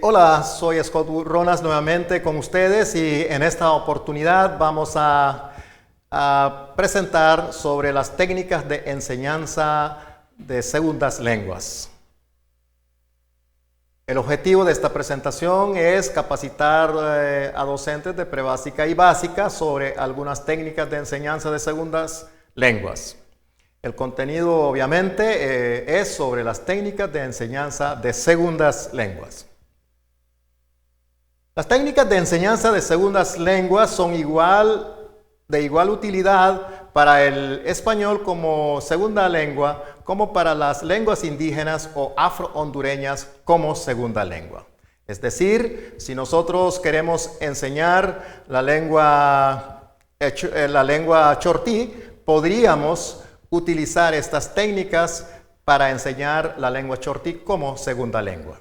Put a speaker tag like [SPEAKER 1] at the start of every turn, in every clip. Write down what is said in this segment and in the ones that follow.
[SPEAKER 1] Hola, soy Scott Ronas nuevamente con ustedes y en esta oportunidad vamos a presentar sobre las técnicas de enseñanza de segundas lenguas. El objetivo de esta presentación es capacitar a docentes de prebásica y básica sobre algunas técnicas de enseñanza de segundas lenguas. El contenido obviamente es sobre las técnicas de enseñanza de segundas lenguas. Las técnicas de enseñanza de segundas lenguas son de igual utilidad para el español como segunda lengua, como para las lenguas indígenas o afro-hondureñas como segunda lengua. Es decir, si nosotros queremos enseñar la lengua chortí, podríamos utilizar estas técnicas para enseñar la lengua chortí como segunda lengua.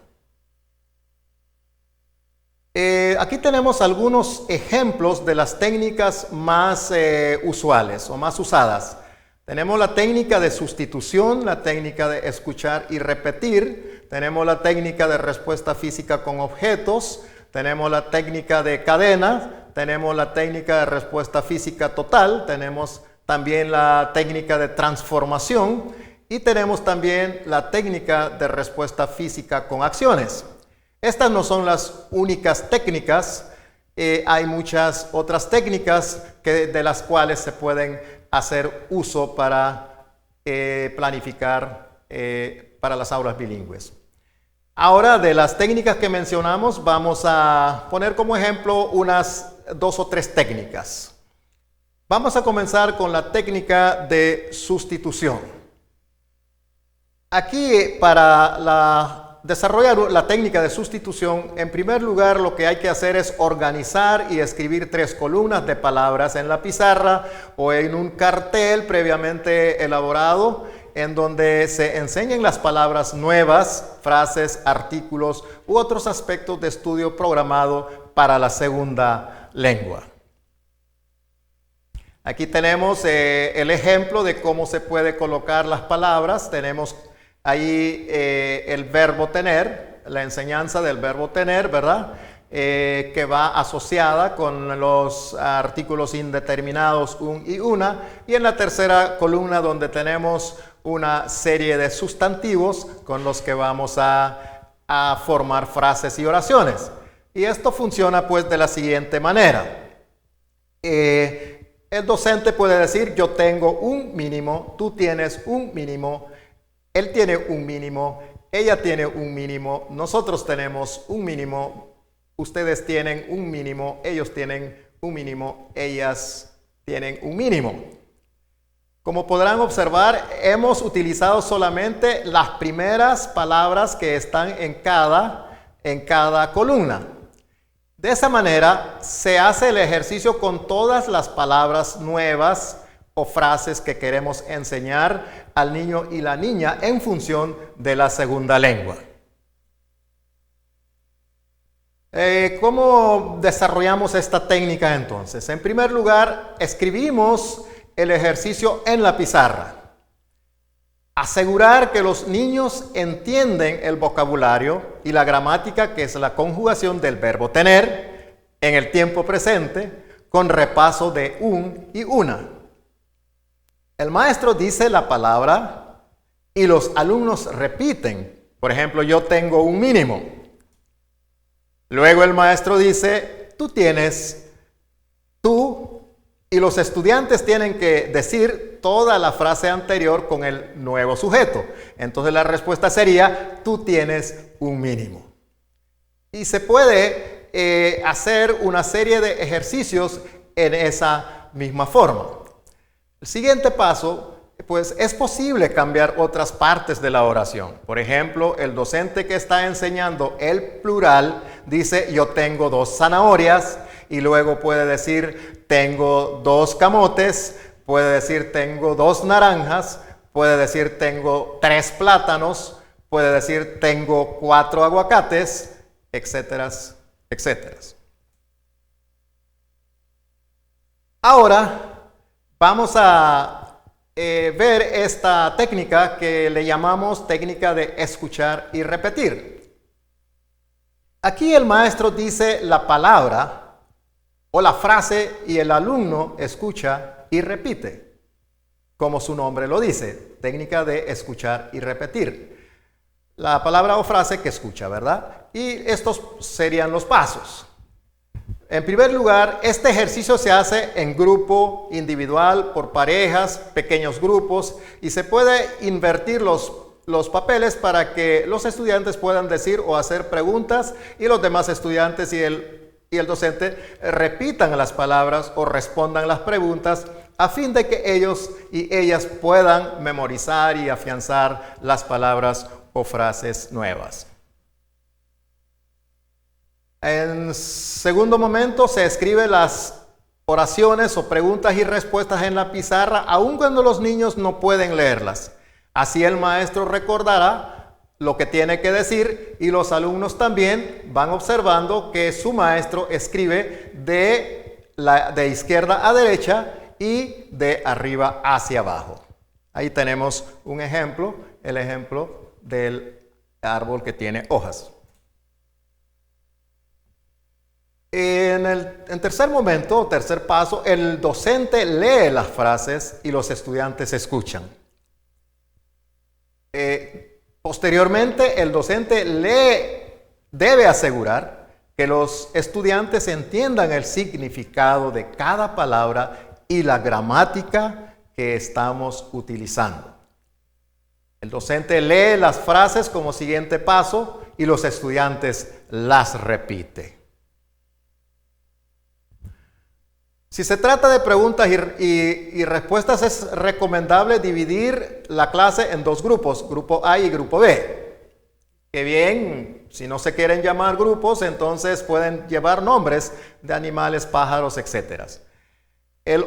[SPEAKER 1] Aquí tenemos algunos ejemplos de las técnicas más usuales o más usadas. Tenemos la técnica de sustitución, la técnica de escuchar y repetir, tenemos la técnica de respuesta física con objetos, tenemos la técnica de cadena, tenemos la técnica de respuesta física total, tenemos también la técnica de transformación y tenemos también la técnica de respuesta física con acciones. Estas no son las únicas técnicas, hay muchas otras técnicas de las cuales se pueden hacer uso para planificar para las aulas bilingües. Ahora, de las técnicas que mencionamos, vamos a poner como ejemplo unas 2 o 3 técnicas. Vamos a comenzar con la técnica de sustitución. Aquí, para desarrollar la técnica de sustitución, en primer lugar lo que hay que hacer es organizar y escribir 3 columnas de palabras en la pizarra o en un cartel previamente elaborado en donde se enseñen las palabras nuevas, frases, artículos u otros aspectos de estudio programado para la segunda lengua. Aquí tenemos el ejemplo de cómo se puede colocar las palabras. Tenemos ahí el verbo tener, la enseñanza del verbo tener, ¿verdad? Que va asociada con los artículos indeterminados un y una. Y en la tercera columna donde tenemos una serie de sustantivos con los que vamos a formar frases y oraciones. Y esto funciona pues de la siguiente manera. El docente puede decir: yo tengo un mínimo, tú tienes un mínimo, él tiene un mínimo, ella tiene un mínimo, nosotros tenemos un mínimo, ustedes tienen un mínimo, ellos tienen un mínimo, ellas tienen un mínimo. Como podrán observar, hemos utilizado solamente las primeras palabras que están en cada columna. De esa manera se hace el ejercicio con todas las palabras nuevas o frases que queremos enseñar al niño y la niña en función de la segunda lengua. ¿Cómo desarrollamos esta técnica entonces? En primer lugar, escribimos el ejercicio en la pizarra. Asegurar que los niños entienden el vocabulario y la gramática, que es la conjugación del verbo tener en el tiempo presente, con repaso de un y una. El maestro dice la palabra y los alumnos repiten. Por ejemplo, yo tengo un mínimo. Luego el maestro dice: tú tienes, tú, y los estudiantes tienen que decir toda la frase anterior con el nuevo sujeto. Entonces la respuesta sería: tú tienes un mínimo. Y se puede hacer una serie de ejercicios en esa misma forma. El siguiente paso, pues es posible cambiar otras partes de la oración. Por ejemplo, el docente que está enseñando el plural dice: yo tengo 2 zanahorias, y luego puede decir: tengo 2 camotes, puede decir: tengo 2 naranjas, puede decir: tengo 3 plátanos, puede decir: tengo 4 aguacates, etcétera, etcétera. Ahora vamos a ver esta técnica que le llamamos técnica de escuchar y repetir. Aquí el maestro dice la palabra o la frase y el alumno escucha y repite, como su nombre lo dice, técnica de escuchar y repetir. La palabra o frase que escucha, ¿verdad? Y estos serían los pasos. En primer lugar, este ejercicio se hace en grupo, individual, por parejas, pequeños grupos, y se puede invertir los papeles para que los estudiantes puedan decir o hacer preguntas y los demás estudiantes y el docente repitan las palabras o respondan las preguntas a fin de que ellos y ellas puedan memorizar y afianzar las palabras o frases nuevas. En segundo momento se escriben las oraciones o preguntas y respuestas en la pizarra, aun cuando los niños no pueden leerlas. Así el maestro recordará lo que tiene que decir y los alumnos también van observando que su maestro escribe de izquierda a derecha y de arriba hacia abajo. Ahí tenemos un ejemplo, el ejemplo del árbol que tiene hojas. En tercer momento, tercer paso, el docente lee las frases y los estudiantes escuchan. Posteriormente, el docente debe asegurar que los estudiantes entiendan el significado de cada palabra y la gramática que estamos utilizando. El docente lee las frases como siguiente paso y los estudiantes las repiten. Si se trata de preguntas y respuestas, es recomendable dividir la clase en dos grupos, grupo A y grupo B. Que bien, si no se quieren llamar grupos, entonces pueden llevar nombres de animales, pájaros, etc. El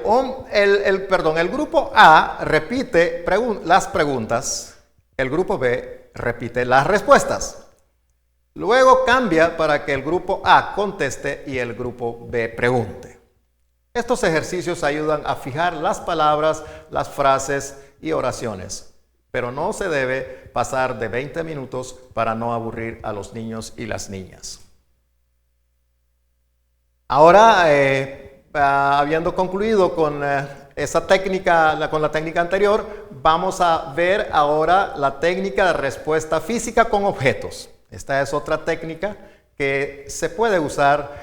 [SPEAKER 1] grupo A repite las preguntas, el grupo B repite las respuestas. Luego cambia para que el grupo A conteste y el grupo B pregunte. Estos ejercicios ayudan a fijar las palabras, las frases y oraciones, pero no se debe pasar de 20 minutos para no aburrir a los niños y las niñas. Ahora, habiendo concluido con esa técnica, con la técnica anterior, vamos a ver ahora la técnica de respuesta física con objetos. Esta es otra técnica que se puede usar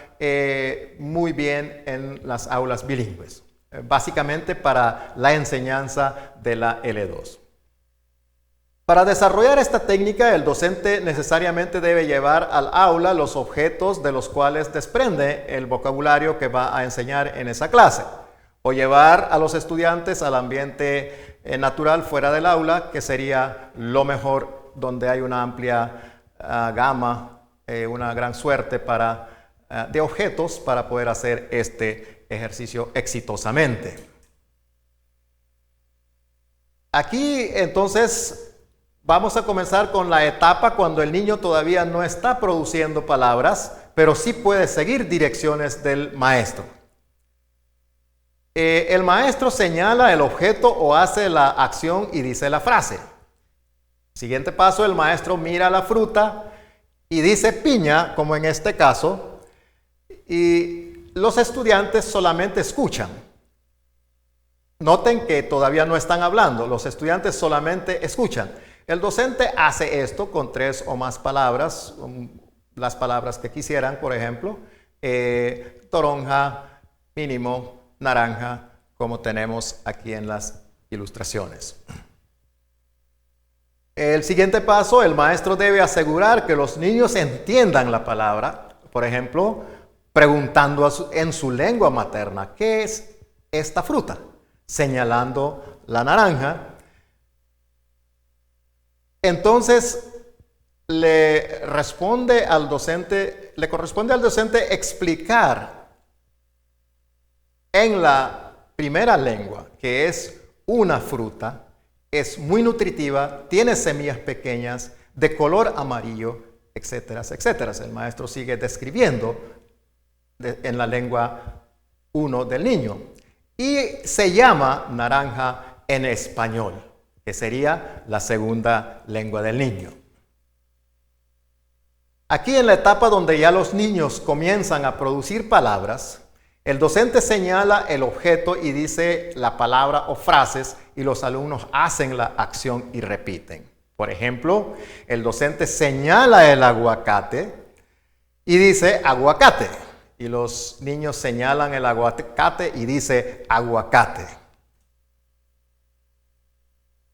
[SPEAKER 1] muy bien en las aulas bilingües, básicamente para la enseñanza de la L2. Para desarrollar esta técnica, el docente necesariamente debe llevar al aula los objetos de los cuales desprende el vocabulario que va a enseñar en esa clase, o llevar a los estudiantes al ambiente natural fuera del aula, que sería lo mejor, donde hay una amplia gama, una gran suerte de objetos para poder hacer este ejercicio exitosamente. Aquí entonces vamos a comenzar con la etapa cuando el niño todavía no está produciendo palabras, pero sí puede seguir direcciones del maestro. El maestro señala el objeto o hace la acción y dice la frase. Siguiente paso, el maestro mira la fruta y dice piña, como en este caso, y los estudiantes solamente escuchan. Noten que todavía no están hablando, los estudiantes solamente escuchan. El docente hace esto con 3 o más palabras, las palabras que quisieran, por ejemplo, toronja, mínimo, naranja, como tenemos aquí en las ilustraciones. El siguiente paso, el maestro debe asegurar que los niños entiendan la palabra, por ejemplo, preguntando en su lengua materna, ¿qué es esta fruta? Señalando la naranja. Entonces le corresponde al docente explicar en la primera lengua que es una fruta, es muy nutritiva, tiene semillas pequeñas, de color amarillo, etcétera, etcétera. El maestro sigue describiendo en la lengua 1 del niño. Y se llama naranja en español, que sería la segunda lengua del niño. Aquí en la etapa donde ya los niños comienzan a producir palabras, el docente señala el objeto y dice la palabra o frases y los alumnos hacen la acción y repiten. Por ejemplo, el docente señala el aguacate y dice aguacate. Y los niños señalan el aguacate y dice aguacate.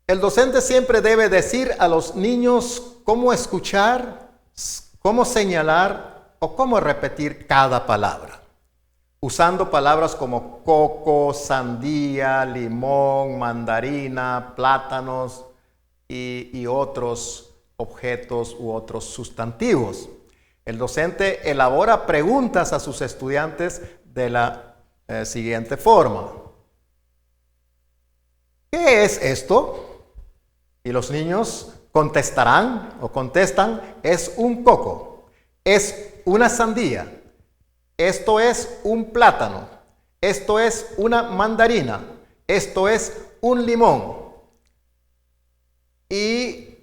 [SPEAKER 1] El docente siempre debe decir a los niños cómo escuchar, cómo señalar o cómo repetir cada palabra, usando palabras como coco, sandía, limón, mandarina, plátanos y otros objetos u otros sustantivos. El docente elabora preguntas a sus estudiantes de la siguiente forma. ¿Qué es esto? Y los niños contestarán o contestan, es un coco, es una sandía, esto es un plátano, esto es una mandarina, esto es un limón y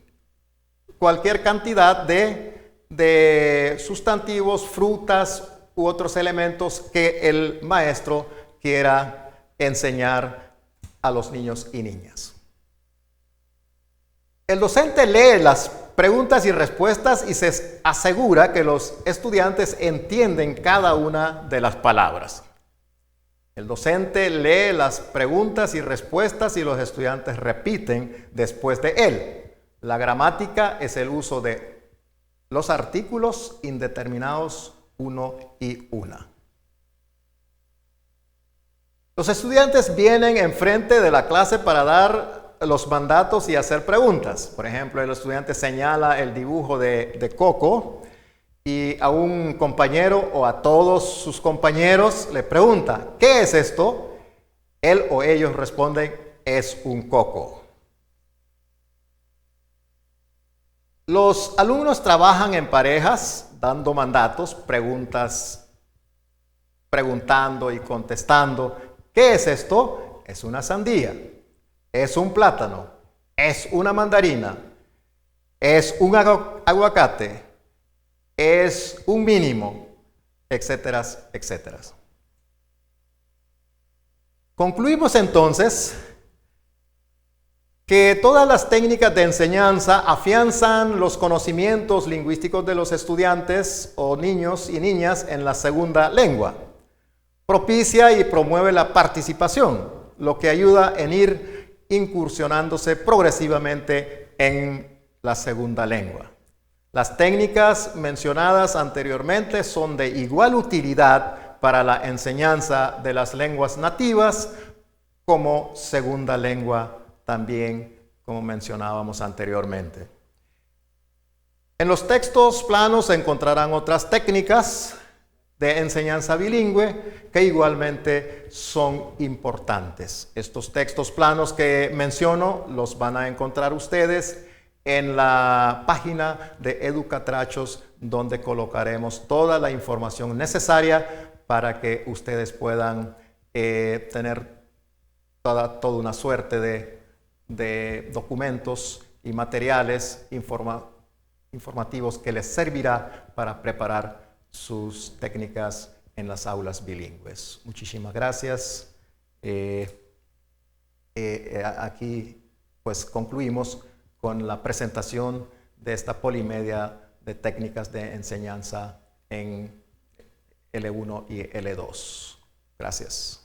[SPEAKER 1] cualquier cantidad de sustantivos, frutas u otros elementos que el maestro quiera enseñar a los niños y niñas. El docente lee las preguntas y respuestas y se asegura que los estudiantes entienden cada una de las palabras. El docente lee las preguntas y respuestas y los estudiantes repiten después de él. La gramática es el uso de los artículos indeterminados uno y una. Los estudiantes vienen enfrente de la clase para dar los mandatos y hacer preguntas. Por ejemplo, el estudiante señala el dibujo de coco y a un compañero o a todos sus compañeros le pregunta, ¿qué es esto? Él o ellos responden, es un coco. Los alumnos trabajan en parejas, dando mandatos, preguntas, preguntando y contestando. ¿Qué es esto? Es una sandía, es un plátano, es una mandarina, es un aguacate, es un mínimo, etcétera, etcétera. Concluimos entonces que todas las técnicas de enseñanza afianzan los conocimientos lingüísticos de los estudiantes o niños y niñas en la segunda lengua. Propicia y promueve la participación, lo que ayuda en ir incursionándose progresivamente en la segunda lengua. Las técnicas mencionadas anteriormente son de igual utilidad para la enseñanza de las lenguas nativas como segunda lengua también, como mencionábamos anteriormente. En los textos planos se encontrarán otras técnicas de enseñanza bilingüe que igualmente son importantes. Estos textos planos que menciono los van a encontrar ustedes en la página de Educatrachos, donde colocaremos toda la información necesaria para que ustedes puedan tener toda una suerte de documentos y materiales informativos que les servirá para preparar sus técnicas en las aulas bilingües. Muchísimas gracias. Aquí pues concluimos con la presentación de esta polimedia de técnicas de enseñanza en L1 y L2. Gracias.